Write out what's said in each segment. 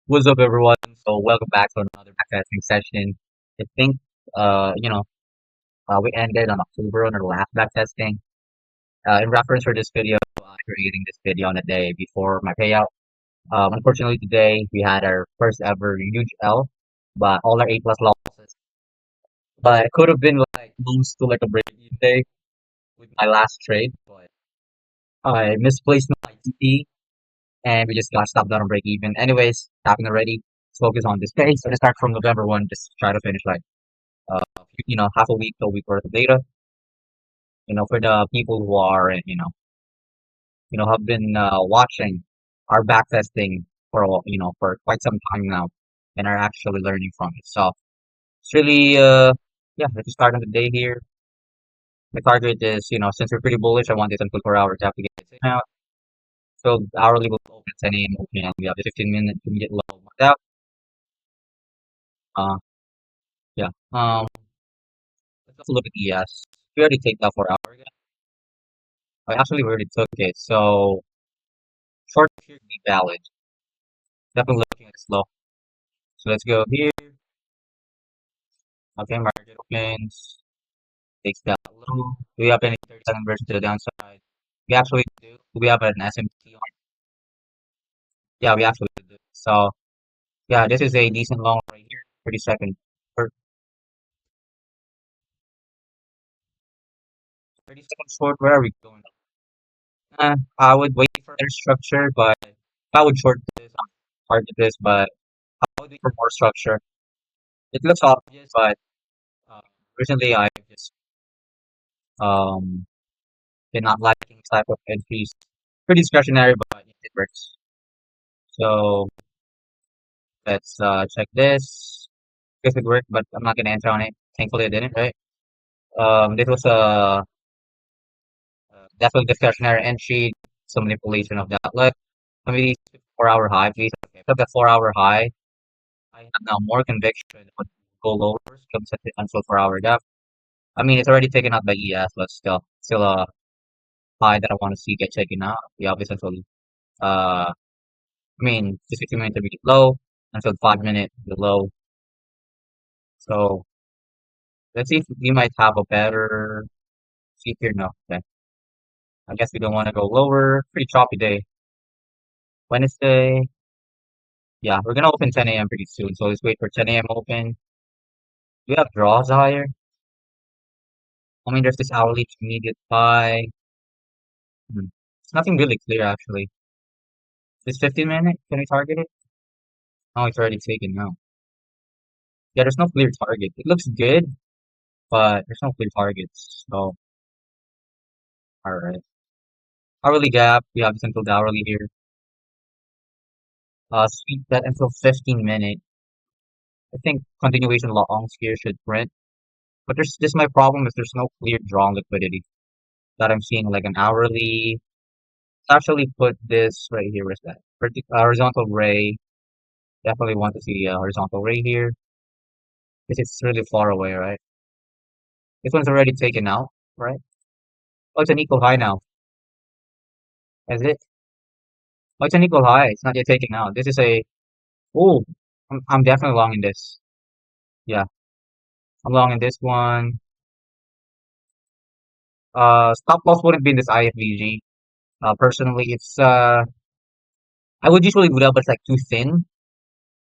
What's up, everyone? So, welcome back to another backtesting session. I think, uh, you know, we ended on October on our last backtesting. In reference for this video, I'm creating this video on the day before my payout. Unfortunately, today we had our first ever huge L, but all our A plus losses. But it could have been like close to like a break-even day with my last trade, but I misplaced my TP and we just got stopped on break even. Anyways, happened already. Let's focus on this page. So, let's start from November 1, just try to finish like half a week to a week worth of data, for the people who are, have been watching our back testing for, for quite some time now and are actually learning from it. So it's really, yeah, let's start on the day here. The target is, since we're pretty bullish, I want this until 4 hours after get it out. So the hourly will open at 10 a.m. open and we have the 15-minute immediate low marked out. Uh, yeah. Let's look at ES. We already take that 4 hour again. I actually already took it. So short here be valid. Definitely looking at slow. So let's go here. Okay, market opens. Takes that low. Do we have any 30-second version to the downside? We actually do. Do we have an SMT on? Yeah, we actually do. So yeah, this is a decent long right here. 30 second. Or 30 second short. Where are we going? I would wait for their structure, but if I would short this, target this, but I would wait for more structure. It looks obvious, but uh, recently I just um been not liking this type of entries. Pretty discretionary, but it works. So let's check this. Guess it worked, but I'm not gonna enter on it. Thankfully, I didn't. Right? This was definitely discretionary entry. Some manipulation of that. Let me 4 hour high, please. Okay, took that 4 hour high. I have now more conviction it would go lower. Come set it until 4 hour gap. I mean, it's already taken out by ES, but still a high that I want to see get taken out. The obvious until I mean, the 60-minute intermediate low until 5 minute the low. So let's see if we might have a better see here. No, okay. I guess we don't want to go lower. Pretty choppy day. Wednesday. Yeah, we're gonna open 10 a.m. pretty soon. So let's wait for 10 a.m. open. Do we have draws higher? I mean, there's this hourly intermediate high. Hmm. It's nothing really clear actually. This 15 minute, can we target it? Oh, it's already taken now. Yeah, there's no clear target. It looks good, but there's no clear targets. So, alright. Hourly gap, we have this until the hourly here. Sweep that until 15 minute. I think continuation longs here should print. But there's this my problem is there's no clear drawn liquidity that I'm seeing like an hourly. Let's actually put this right here. Where's that? Horizontal ray. Definitely want to see a horizontal ray here because it's really far away, right? This one's already taken out, right? Oh, it's an equal high now. Is it? Oh, it's an equal high. It's not yet taken out. This is a. Oh, I'm definitely long in this. Yeah, I'm long in this one. Stop loss wouldn't be in this IFVG. Personally, it's I would usually do that, but it's like too thin.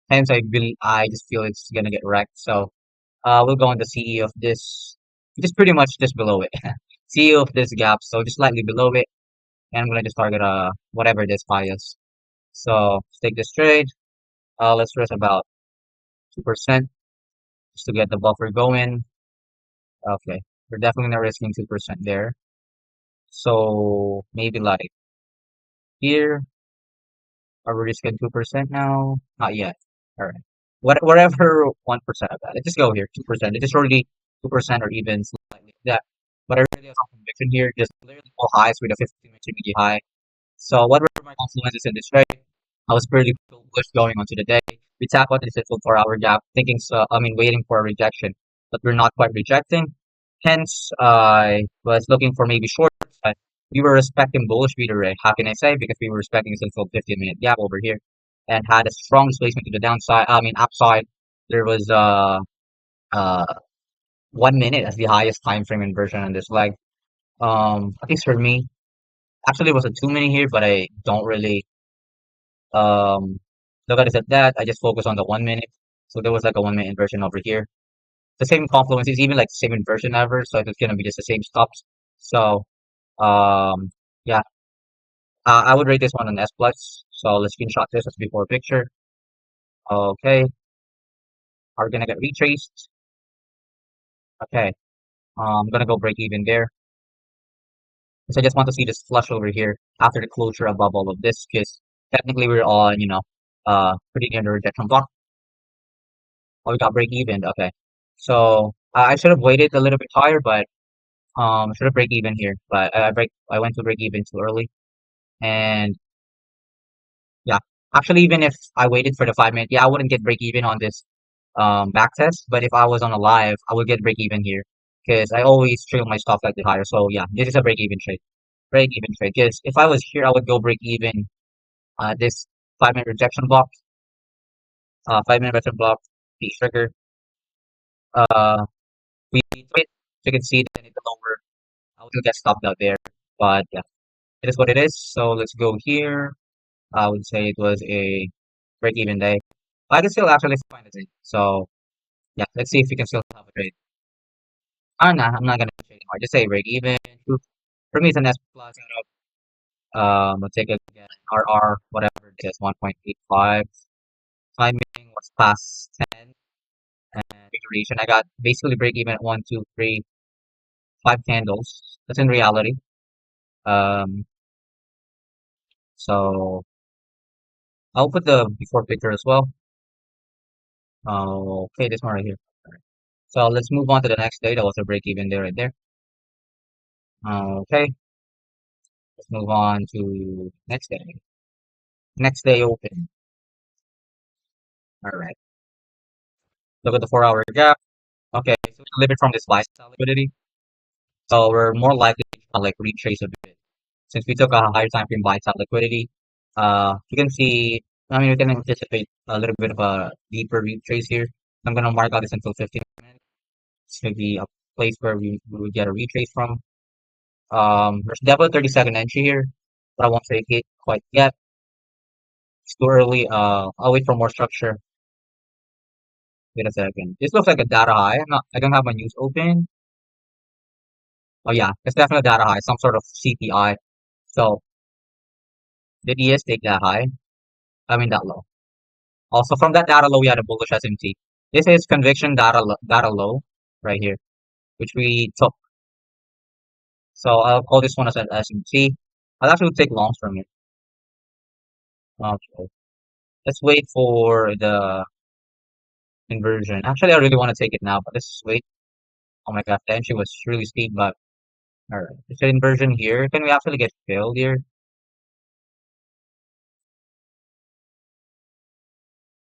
Hence, I just feel it's gonna get wrecked. So, we'll go on the CE of this, just pretty much just below it. CE of this gap, so just slightly below it, and I'm gonna just target whatever this bias. So let's take this trade. Let's risk about 2% just to get the buffer going. Okay, we're definitely not risking 2% there. So maybe like here, are we risking 2% now? Not yet. All right. Whatever 1% of that. Let's just go here, 2%. It is already 2% or even slightly that. But I really have some conviction here, just literally all highs with a 15-minute intermediate high. So what were my confluences in this trade? I was pretty bullish going onto the day. We tap out this little 4 hour gap, thinking so. I mean, waiting for a rejection, but we're not quite rejecting. Hence, I was looking for maybe shorts. But we were respecting bullish beat array. How can I say? Because we were respecting this little 15-minute gap over here. and had a strong displacement to the downside. I mean, upside. There was uh 1 minute as the highest time frame inversion on this leg. At least for me, actually it was a 2 minute here, but I don't really um look at it at that. I just focus on the 1 minute. So there was like a 1 minute inversion over here. The same confluence is even like the same inversion ever, so it's gonna be just the same stops. So yeah, I would rate this one an S plus. So let's screenshot this as before picture. Okay, are we gonna get retraced? Okay, I'm gonna go break even there. So I just want to see this flush over here after the closure above all of this, because technically we're on, pretty near the rejection block. Oh, we got break even. Okay, so I should have waited a little bit higher, but should have break even here. But I went to break even too early, and yeah, actually even if I waited for the 5 minute, yeah, I wouldn't get break even on this back test. But if I was on a live, I would get break even here because I always trail my stop slightly higher. So yeah, this is a break even trade. Break even trade. Because if I was here, I would go break even this 5 minute rejection block, 5 minute rejection block, the trigger. Uh, we wait. You can see that it's lower. I would get stopped out there, but yeah, it is what it is. So let's go here. I would say it was a break even day. I can still actually find a trade. So yeah, let's see if we can still have a trade. Nah, I'm not gonna trade anymore. Just say break even. For me, it's an S plus. Let's take a again. RR, whatever it is, 1.85. Timing was past 10. And duration, I got basically break even at 1, 2, 3, 5 candles. That's in reality. Um, so I'll put the before picture as well. Okay, this one right here. So let's move on to the next day. That was a break even there right there. Okay, let's move on to next day. Next day open. All right. Look at the 4 hour gap. Okay, so we limit from this buy sell liquidity. So we're more likely to like retrace a bit. Since we took a higher time frame buy sell liquidity, you can see, I mean, we can anticipate a little bit of a deeper retrace here. I'm gonna mark out this until 15 minutes. It's maybe a place where we would get a retrace from. There's definitely a 30-second entry here, but I won't take it quite yet. It's too early. I'll wait for more structure. Wait a second. This looks like a data high. I don't have my news open. Oh yeah, it's definitely a data high, some sort of CPI. So did ES take that high? I mean that low. Also from that data low, we had a bullish SMT. This is conviction data low right here, which we took. So I'll call this one as an SMT. I'll actually take longs from it. Okay. Let's wait for the inversion. Actually, I really want to take it now, but let's wait. Oh my god, the entry was really steep, but alright. It's an inversion here. Can we actually get filled here?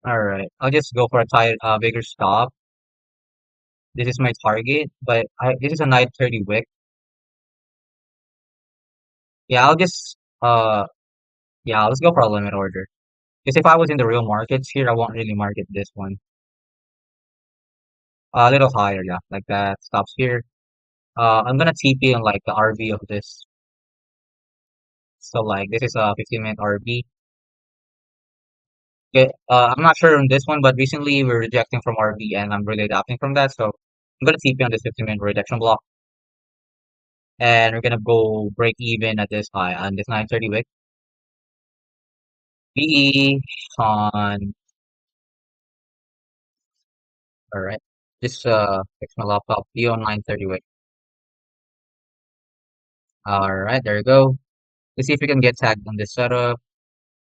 Alright. I'll just go for a tight bigger stop. This is my target, but this is a 930 wick. Yeah, I'll just yeah, let's go for a limit order. Because if I was in the real markets here, I won't really market this one. A little higher, yeah, like that. Stops here. I'm gonna TP on like the RV of this. So like this is a 15-minute RV. Okay, I'm not sure on this one, but recently we're rejecting from RV and I'm really adapting from that. So I'm gonna TP on this 15-minute rejection block, and we're gonna go break even at this high on this 930 wick. PE on, all right. Just fix my laptop. PE on 930 wick. All right, there you go. Let's see if we can get tagged on this setup.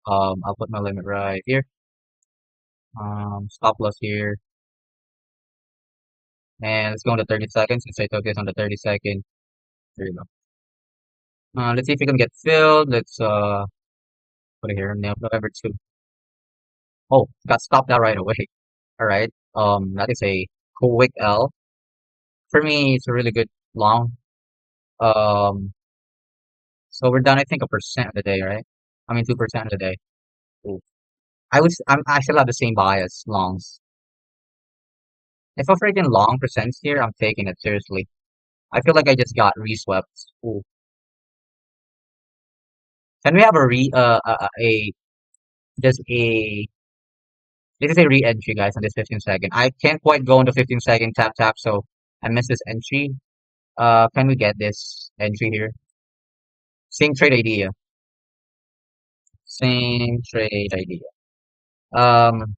I'll put my limit right here. Stop loss here, and let's go on the 30 seconds. Since I took this on the 30 second, there you go. Let's see if we can get filled. Let's put it here. November 2. Oh, got stopped out right away. All right. That is a quick L. For me, it's a really good long. Um, so we're done, I think, 1% of the day, right? I mean, 2% of the day. Ooh. I still have the same bias, longs. If a freaking long presents here, I'm taking it seriously. I feel like I just got reswept. Ooh. Can we have just a this is a re-entry, guys, on this 15 second. I can't quite go into 15 second tap tap, so I missed this entry. Can we get this entry here? Same trade idea. Same trade idea. Um,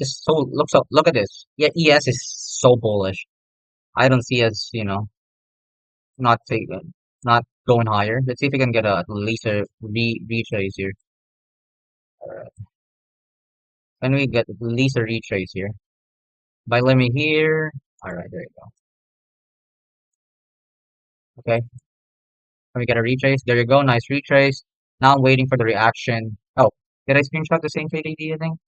just look at this. Yeah, ES is so bullish. I don't see us, not taking, not going higher. Let's see if we can get a at least a retrace here. Alright. Can we get at least a retrace here? By limit here. Alright, there you go. Okay. Can we get a retrace? There you go. Nice retrace. Now I'm waiting for the reaction. Oh, did I screenshot the same trade AD, I think?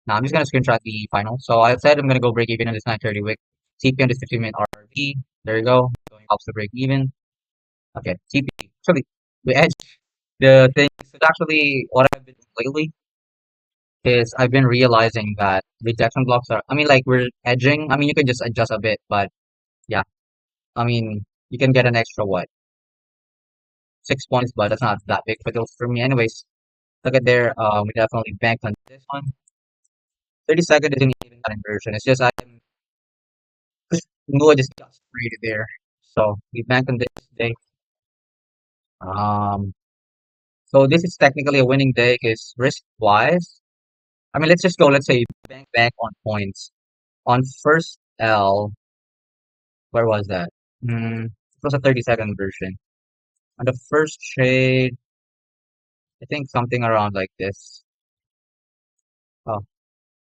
No, I'm just gonna screenshot the final. So I said I'm gonna go break even in this 9:30 wick. TP on this 15-minute RV. There you go. Going helps to break even. Okay, TP. Actually, the edge. The thing is actually what I've been doing lately is I've been realizing that rejection blocks are. I mean, like we're edging. I mean, you can just adjust a bit, but yeah. I mean, you can get an extra what 6 points, but that's not that big of a deal for me. Anyways, look at there. We definitely banked on this one. 30 second isn't even that inversion. It's just I just got sprayed there. So we banked on this day. Um, so this is technically a winning day because risk wise, I mean, let's just go. Let's say bank on points on first L. Where was that? It was a 30 second version. On the first trade, I think something around like this. Oh,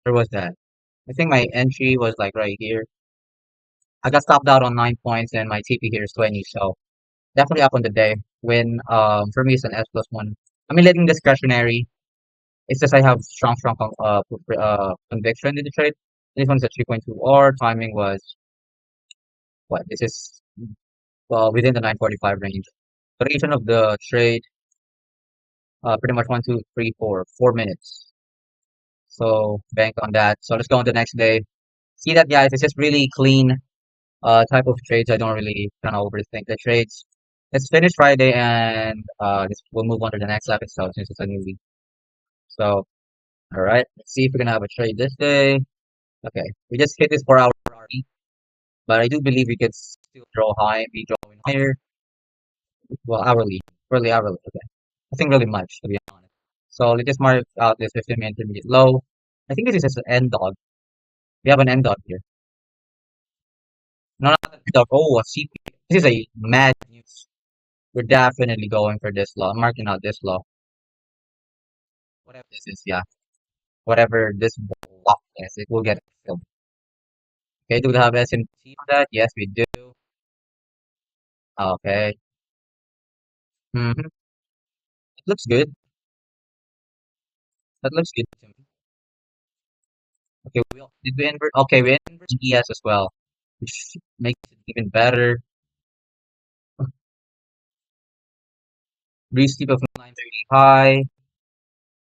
where was that? I think my entry was like right here. I got stopped out on 9 points and my TP here is 20. So definitely up on the day. When for me it's an S plus one. I mean, letting discretionary. It's just I have strong conviction in the trade. This one's a 3.2 R. Timing was what? This is well within the 9:45 range. Duration of the trade, pretty much 4 minutes. So bank on that. So let's go on the next day. See that, guys? It's just really clean type of trades. I don't really kind of overthink the trades. Let's finish Friday and we'll move on to the next episode since it's a new week. So, all right, let's see if we're gonna have a trade this day. Okay, we just hit this 4 hour RE, but I do believe we could still draw high, be drawing higher. Well, hourly. Okay, nothing really much to be honest. So let's just mark out this 15-minute intermediate low. I think this is just an end dog. We have an end dog here. No, not an end dog. Oh, a CP. This is a mad news. We're definitely going for this law. I'm marking out this law. Whatever this is, yeah. Whatever this block is, it will get filled. Okay, do we have SMT on that? Yes, we do. Okay. Mm-hmm. It looks good. That looks good to me. Okay, did we invert? Okay, we inverted ES as well, which makes it even better. Re-steep of 930 high.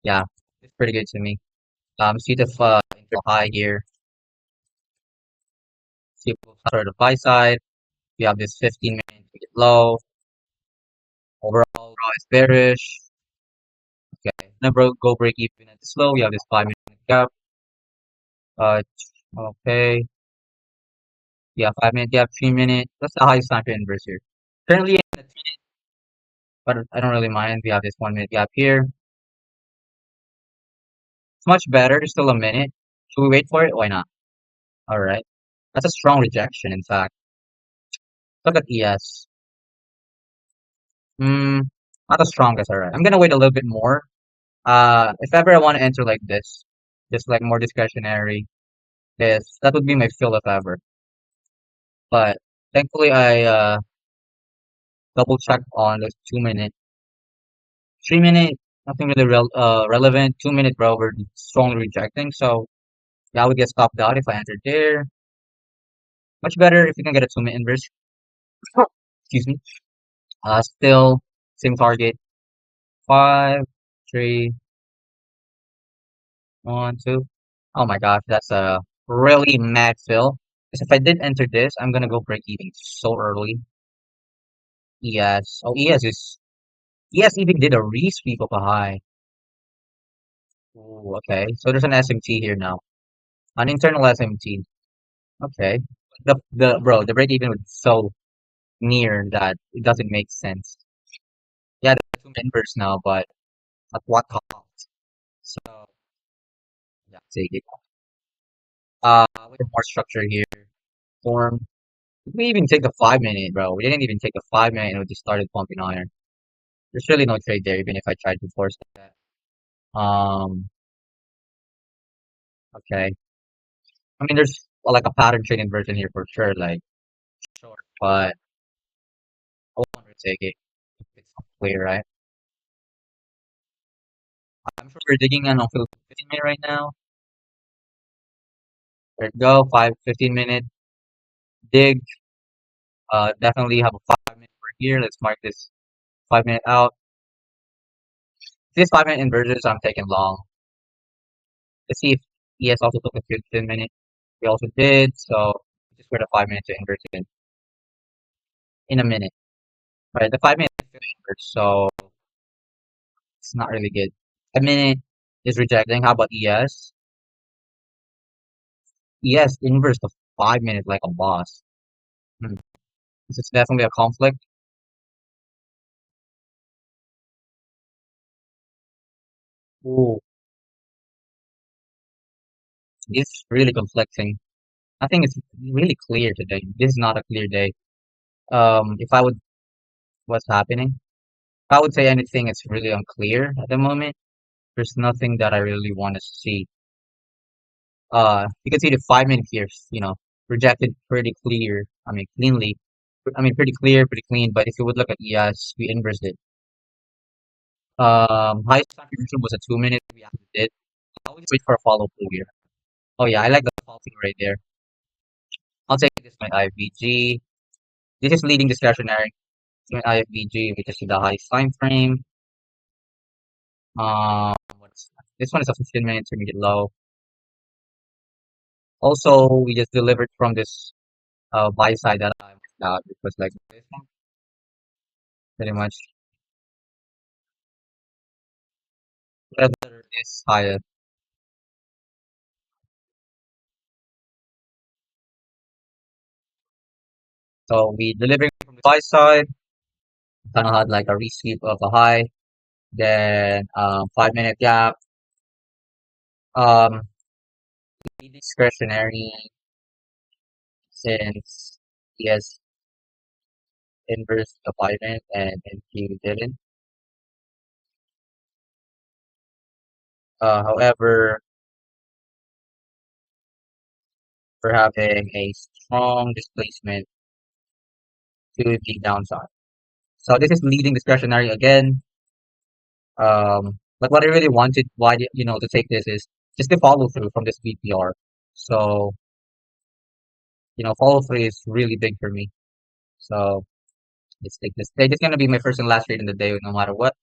Yeah, it's pretty good to me. Seat of high here. Seat of sort of buy side. We have this 15-minute to get low. Overall, raw is bearish. Okay, never go break even at this low. We have this 5 minute gap. Uh, okay. Yeah, 5 minute gap, 3 minute. That's the highest time to inverse here. Currently in a 3 minute, but I don't really mind. We have this 1 minute gap here. It's much better. There's still a minute. Should we wait for it? Why not? All right. That's a strong rejection, in fact. Look at ES. Hmm, not the strongest. All right. I'm gonna wait a little bit more. If ever I want to enter like this, just like more discretionary, this that would be my fill if ever. But thankfully, I double checked on this 2 minute, 3 minute. Nothing really relevant. 2 minute, bro. We're strongly rejecting. So yeah, I would get stopped out if I entered there. Much better if you can get a 2 minute inverse. Excuse me. Still same target. 5. three, one, two. Oh my gosh, that's a really mad fill. Because if I did enter this, I'm gonna go break even so early. ES. Oh, ES even did a resweep of a high. Ooh, okay. So there's an SMT here now. An internal SMT. Okay. The break even was so near that it doesn't make sense. Yeah, there's two members now, but at what cost? So yeah, take it. With more structure here. Form. We even take a 5 minute, bro. We didn't even take a 5 minute and we just started pumping iron. There's really no trade there, even if I tried to force that. Okay. I mean, there's like a pattern trading version here for sure, like sure, but I won't really take it if it's not clear, right? I'm sure we're digging in on 15 minute right now. There we go, 15 minute dig. Definitely have a 5 minute for here. Let's mark this 5 minute out. This 5 minute inversions, I'm taking long. Let's see if ES also took a 15 minute. We also did, so just for the 5 minutes to invert in a minute. Right, the 5 minute invert, so it's not really good. A minute is rejecting. How about ES? ES inverse the 5 minute like a boss. Hmm. This is definitely a conflict. Ooh, it's really conflicting. I think it's really clear today. This is not a clear day. If I would, what's happening? If I would say anything, it's really unclear at the moment. There's nothing that I really want to see. You can see the 5 minute here, rejected pretty clear. I mean, cleanly. I mean, pretty clear, pretty clean. But if you would look at ES, we inversed it. Highest contribution was a 2 minute. We actually did. I always wait for a follow through here. Oh yeah, I like the follow through right there. I'll take this my IFBG. This is leading discretionary. My IFBG, which is the highest time frame. What's this one is a 15 minute intermediate low. Also, we just delivered from this buy side that I marked out, which was like this one, pretty much whether is higher. So we delivered from the buy side, kind of had like a resweep of a high, then 5 minute gap. Um, discretionary since he has inverse the 5 minute and he didn't. However, we're having a strong displacement to the downside. So this is leading discretionary again. But what I really wanted, to take this is just to follow through from this VPR. So, follow through is really big for me. So let's take this. It's gonna be my first and last trade in the day, no matter what.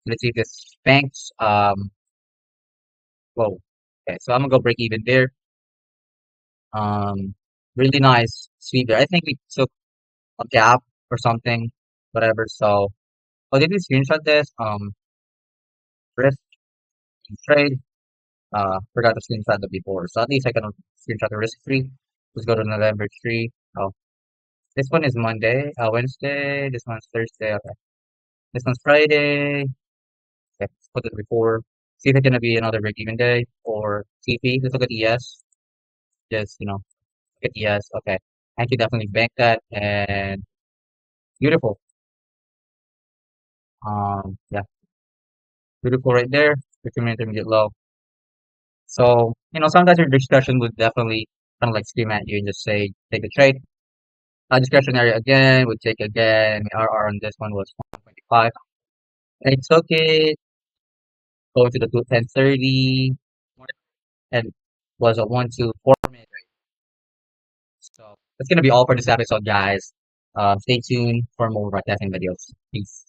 Let's see if this banks. Whoa. Okay, so I'm gonna go break even there. Um, really nice sweep there. I think we took a gap or something, whatever. So, oh, did we screenshot this? Risk and trade. Forgot to screenshot the before. So at least I can screenshot the risk free. Let's go to November 3. Oh, this one is Monday, Wednesday. This one's Thursday. Okay. This one's Friday. Okay, let's put it before. See if it's gonna be another break even day or TP. Let's look at ES. Just, look at ES. Okay. I can definitely bank that and beautiful. Yeah, beautiful right there. 15 minute intermediate low. So, sometimes your discussion would definitely kind of like scream at you and just say, take a trade. Discretionary again, would take again. RR on this one was 125. I took it, going to the 1030, and was a 1 to 4 minute. So that's gonna be all for this episode, guys. Stay tuned for more testing videos. Peace.